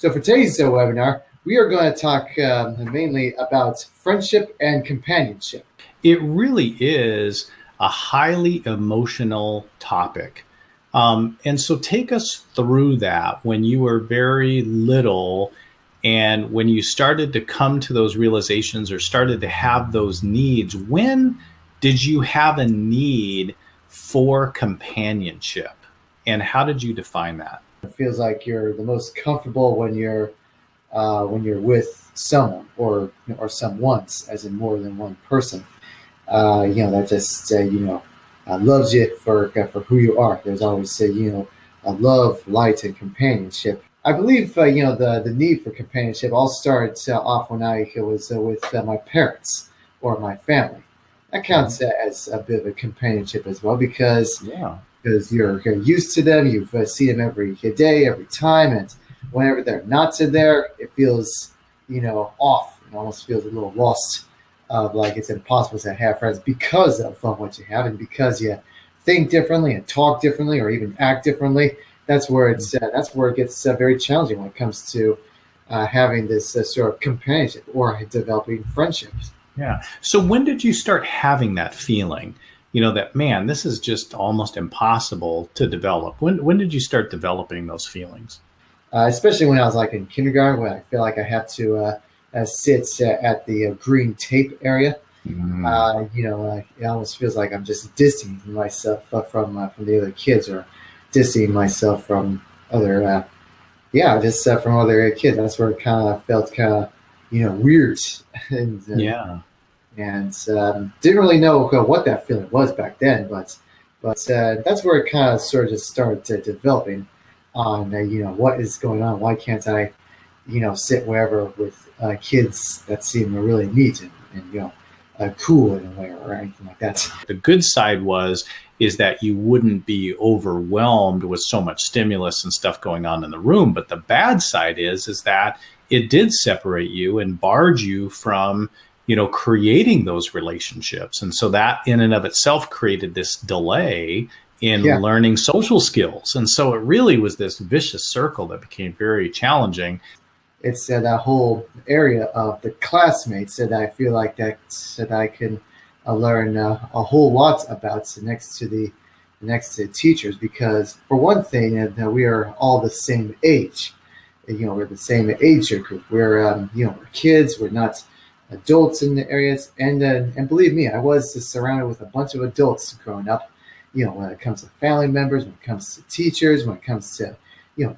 So for today's webinar, we are going to talk mainly about friendship and companionship. It really is a highly emotional topic. And so take us through that when you were very little and when you started to come to those realizations or started to have those needs. When did you have a need for companionship, and how did you define that? It feels like you're the most comfortable when you're with someone or someone's, as in more than one person. That just loves you for who you are. There's always love, light, and companionship. I believe the need for companionship all started off when I was with my parents or my family. That counts as a bit of a companionship as well, because you're used to them. You've seen them every day, every time, and whenever they're not there, it feels off. It almost feels a little lost. Like it's impossible to have friends because of what you have, and because you think differently and talk differently or even act differently. That's where it gets very challenging when it comes to having this sort of companionship or developing friendships. Yeah. So when did you start having that feeling, that, man, this is just almost impossible to develop? When did you start developing those feelings? Especially when I was like in kindergarten, when I feel like I have to sit at the green tape area. It almost feels like I'm just distancing myself from the other kids, or distancing myself from other, from other kids. That's where it kind of felt weird, and didn't really know what that feeling was back then. But that's where it kind of sort of just started developing on what is going on. Why can't I sit wherever with kids that seem really neat and cool in a way, or anything like that. The good side is that you wouldn't be overwhelmed with so much stimulus and stuff going on in the room. But the bad side is that it did separate you and barred you from creating those relationships. And so that in and of itself created this delay in learning social skills. And so it really was this vicious circle that became very challenging. It's that whole area of the classmates that I feel like that I can learn a whole lot about next to teachers, because for one thing, we are all the same age. We're the same age group. We're we're kids. We're not adults in the areas, and believe me, I was surrounded with a bunch of adults growing up. When it comes to family members, when it comes to teachers, when it comes to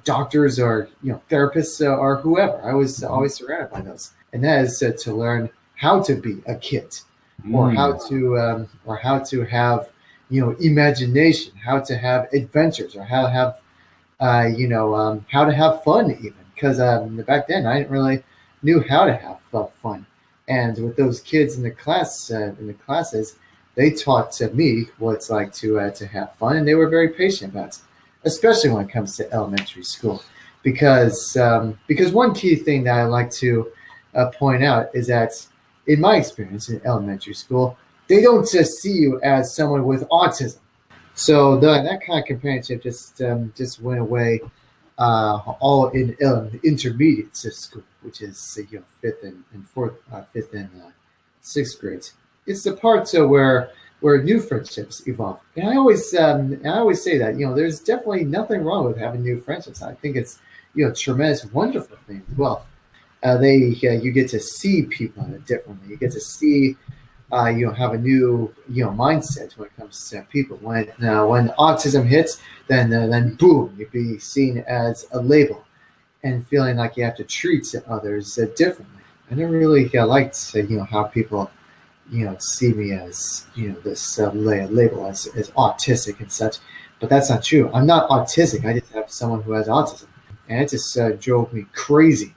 doctors or therapists or whoever. I was always surrounded by those, and that is to learn how to be a kid, or how to have imagination, how to have adventures, or how to have how to have fun even. Because back then I didn't really knew how to have fun, and with those kids in the classes, they taught me what it's like to have fun, and they were very patient about it. Especially when it comes to elementary school, because one key thing that I like to point out is that in my experience in elementary school, they don't see you as someone with autism. So that kind of companionship just went away all in intermediate school, which is fifth and sixth grades. It's the part where new friendships evolve. And I always say that, there's definitely nothing wrong with having new friendships. I think it's, tremendous, wonderful thing as well. You get to see people differently. You get to see, have a new, mindset when it comes to people. When autism hits, then boom, you'd be seen as a label, and feeling like you have to treat others differently. I never really liked, how people see me as, this label as autistic and such, but that's not true. I'm not autistic. I just have someone who has autism, and it just drove me crazy,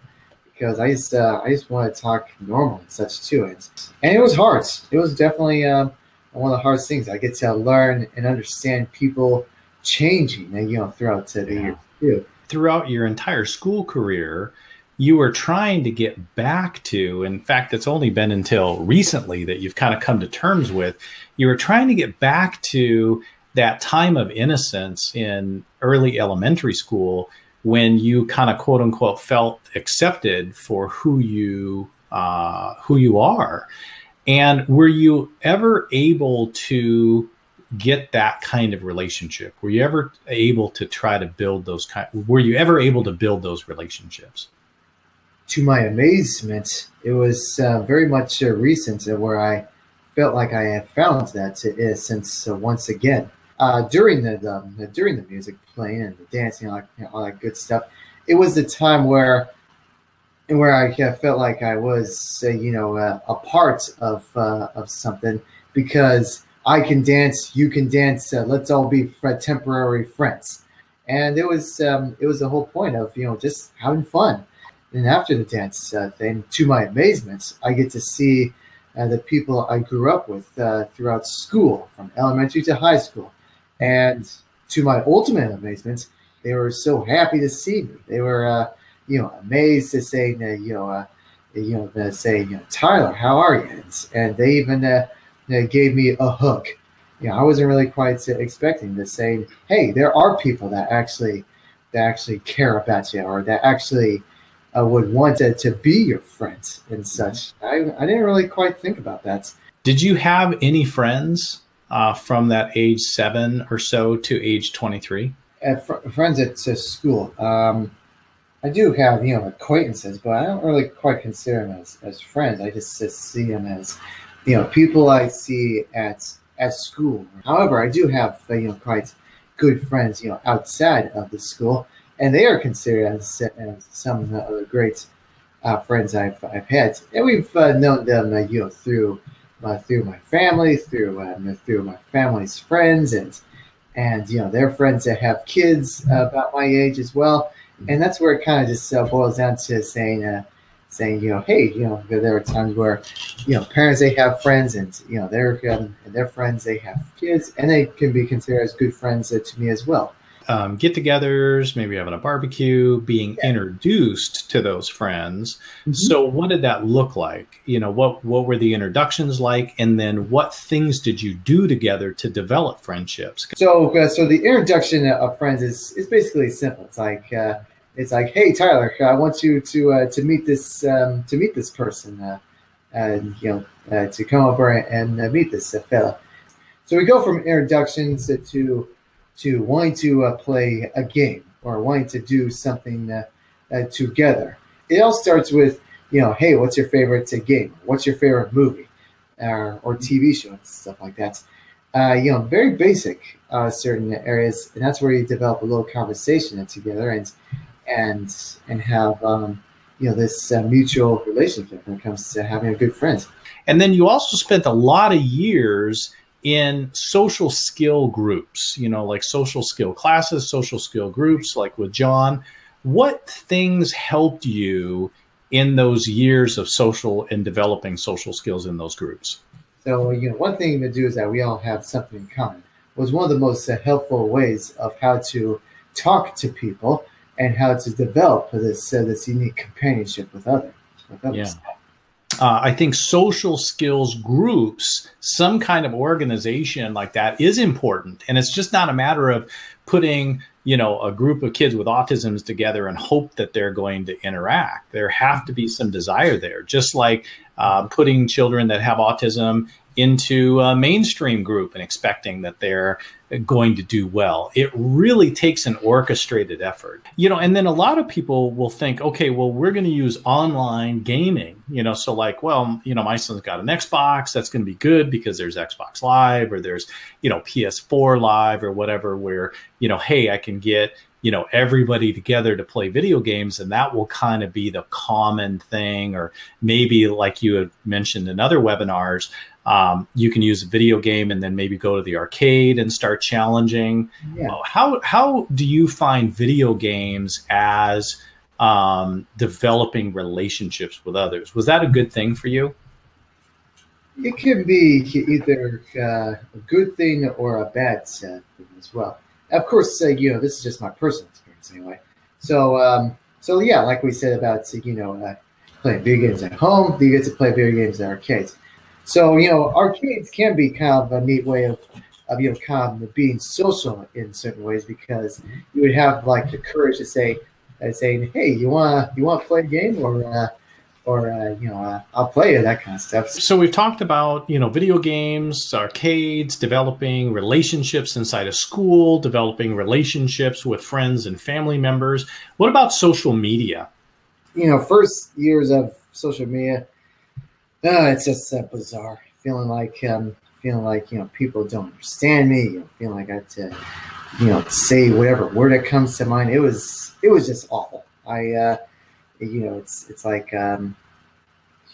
because I just want to talk normal and such too. And it was hard. It was definitely one of the hardest things. I get to learn and understand people changing, throughout the years too. Throughout your entire school career, you were trying to get back to, in fact, it's only been until recently that you've kind of come to terms with, you were trying to get back to that time of innocence in early elementary school when you kind of quote unquote felt accepted for who you are. And were you ever able to get that kind of relationship? Were you ever able to try to build were you ever able to build those relationships? To my amazement, it was very much recent where I felt like I had found that since once again during the music playing and the dancing, all that good stuff. It was the time where I felt like I was a part of something, because I can dance, you can dance. Let's all be temporary friends, and it was the whole point of just having fun. And after the dance thing, to my amazement, I get to see the people I grew up with throughout school, from elementary to high school. And to my ultimate amazement, they were so happy to see me. They were, amazed to say, Tyler, how are you? And they even gave me a hug. I wasn't really quite expecting to say, hey, there are people that actually care about you, or that actually would want to be your friends and such. I didn't really quite think about that. Did you have any friends from that age 7 or so to age 23? Friends at school. I do have acquaintances, but I don't really quite consider them as friends. I just see them as people I see at school. However, I do have quite good friends outside of the school, and they are considered as some of the great friends I've had, and we've known them through my family, through my family's friends, and their friends that have kids about my age as well. And that's where it kind of just boils down to saying, hey, there are times where, parents, they have friends, and, their friends, they have kids, and they can be considered as good friends to me as well. Get-togethers, maybe having a barbecue, being introduced to those friends. Mm-hmm. So what did that look like? What were the introductions like? And then what things did you do together to develop friendships? So the introduction of friends is basically simple. It's like, hey, Tyler, I want you to meet this person, to come over and meet this fella. So we go from introductions to wanting to play a game, or wanting to do something together. It all starts with, hey, what's your favorite game? What's your favorite movie or TV show and stuff like that? Very basic certain areas, and that's where you develop a little conversation together and have this mutual relationship when it comes to having a good friend. And then you also spent a lot of years in social skill groups, like social skill classes, social skill groups, like with John. What things helped you in those years of social and developing social skills in those groups? So, one thing to do is that we all have something in common. Was one of the most helpful ways of how to talk to people and how to develop this unique companionship with others. Yeah. I think social skills groups, some kind of organization like that, is important. And it's just not a matter of putting, a group of kids with autisms together and hope that they're going to interact. There have to be some desire there, just like putting children that have autism into a mainstream group and expecting that they're going to do well. It really takes an orchestrated effort, and then a lot of people will think, okay, well, we're going to use online gaming, so like, well, my son's got an Xbox, that's going to be good because there's Xbox Live, or there's, PS4 Live or whatever, where, hey, I can get, everybody together to play video games, and that will kind of be the common thing. Or maybe, like you had mentioned in other webinars, you can use a video game and then maybe go to the arcade and start challenging. Yeah. How do you find video games as developing relationships with others? Was that a good thing for you? It can be either a good thing or a bad thing as well. Of course, this is just my personal experience anyway. So yeah, like we said about playing video games at home, you get to play video games at arcades. So arcades can be kind of a neat way of kind of being social in certain ways, because you would have like the courage to say, saying, "Hey, you want to play a game?" I'll play it, that kind of stuff. So we've talked about, video games, arcades, developing relationships inside a school, developing relationships with friends and family members. What about social media? First years of social media, it's just bizarre. Feeling like people don't understand me. Feeling like I have to say whatever word that comes to mind. It was just awful. It's like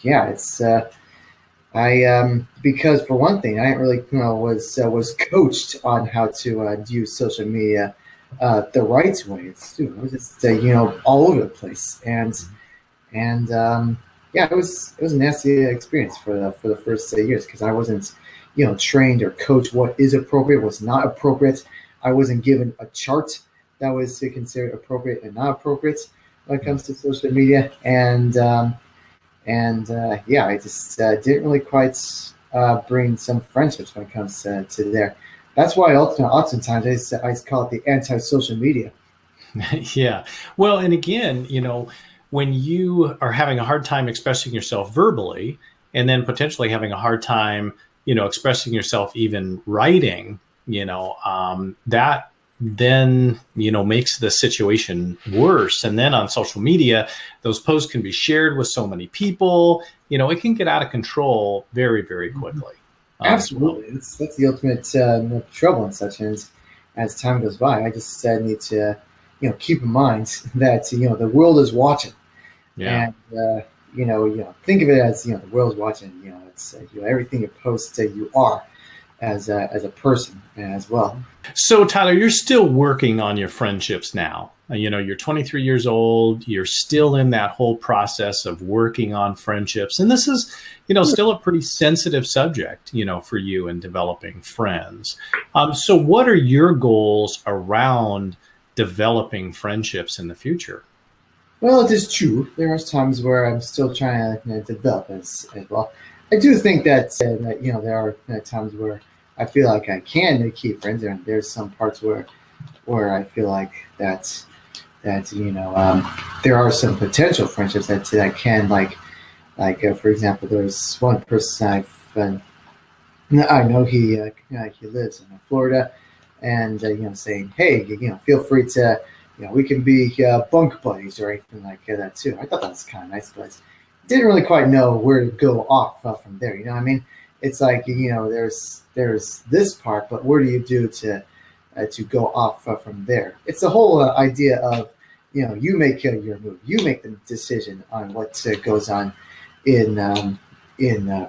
yeah, it's I because for one thing, I didn't really was coached on how to use social media the right way. It was just all over the place, and yeah, it was a nasty experience for the first years because I wasn't trained or coached what is appropriate, what's not appropriate. I wasn't given a chart that was considered appropriate and not appropriate when it comes to social media, and yeah, I just didn't really quite bring some friendships when it comes to there. That's why oftentimes I call it the anti-social media. Yeah. Well, and again, when you are having a hard time expressing yourself verbally, and then potentially having a hard time, expressing yourself even writing, that then, makes the situation worse. And then on social media, those posts can be shared with so many people, it can get out of control very, very quickly. Absolutely. That's the ultimate trouble in such as time goes by. I just need to, keep in mind that, the world is watching. Yeah. And, think of it as, the world's watching, it's, everything you post, you are as a person as well. So Tyler, you're still working on your friendships now. You're 23 years old. You're still in that whole process of working on friendships. And this is, still a pretty sensitive subject, for you in developing friends. So what are your goals around developing friendships in the future? Well, it is true. There are times where I'm still trying to develop as well. I do think that there are times where I feel like I can keep friends, and there's some parts where I feel like that there are some potential friendships that can for example, there's one person I know he lives in Florida, and saying, hey, feel free to we can be bunk buddies or anything like that too. I thought that was kind of nice, but didn't really quite know where to go off from there. What I mean? It's like there's this part, but where do you do to go off from there? It's the whole idea of you make your move, you make the decision on what goes on in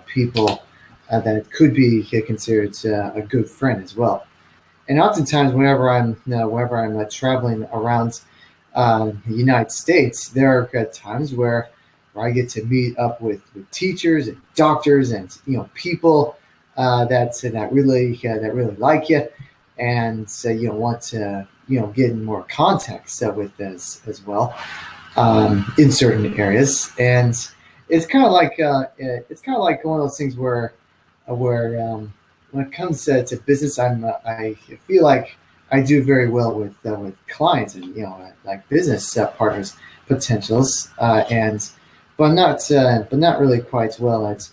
people that could be considered a good friend as well. And oftentimes, whenever I'm traveling around the United States, there are times where I get to meet up with teachers and doctors and people that really like you, and want to get in more contact with as well in certain areas. And it's kind of like one of those things where when it comes to business, I feel like I do very well with clients and like business partners potentials, and but not really quite well at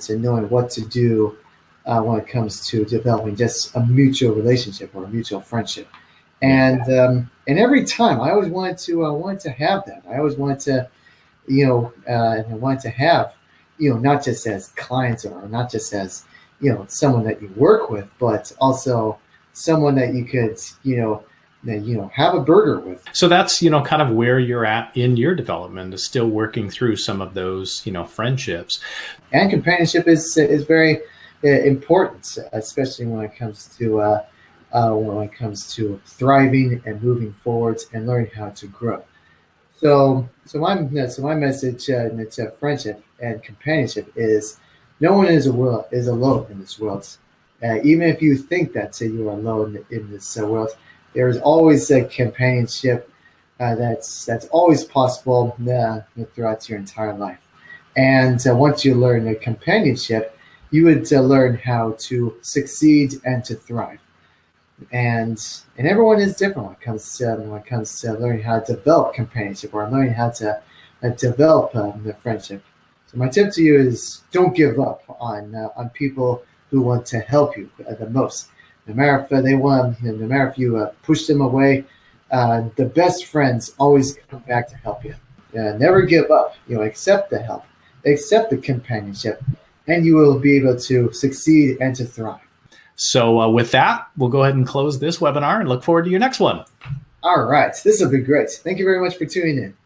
knowing what to do when it comes to developing just a mutual relationship or a mutual friendship. And every time I always wanted to have that. I always wanted to wanted to have not just as clients or not just as someone that you work with, but also someone that you could have a burger with. So that's kind of where you're at in your development, is still working through some of those friendships. And companionship is very important, especially when it comes to thriving and moving forwards and learning how to grow. So my message to friendship and companionship is no one is alone in this world. Even if you think that you are alone in this world, there is always a companionship that's always possible throughout your entire life. And once you learn the companionship, you would learn how to succeed and to thrive. and everyone is different when it comes to learning how to develop companionship or learning how to develop the friendship. So my tip to you is don't give up on people who want to help you the most. No matter if they want, no matter if you push them away, the best friends always come back to help you. Never give up. Accept the help, accept the companionship, and you will be able to succeed and to thrive. So with that, we'll go ahead and close this webinar and look forward to your next one. All right. This will be great. Thank you very much for tuning in.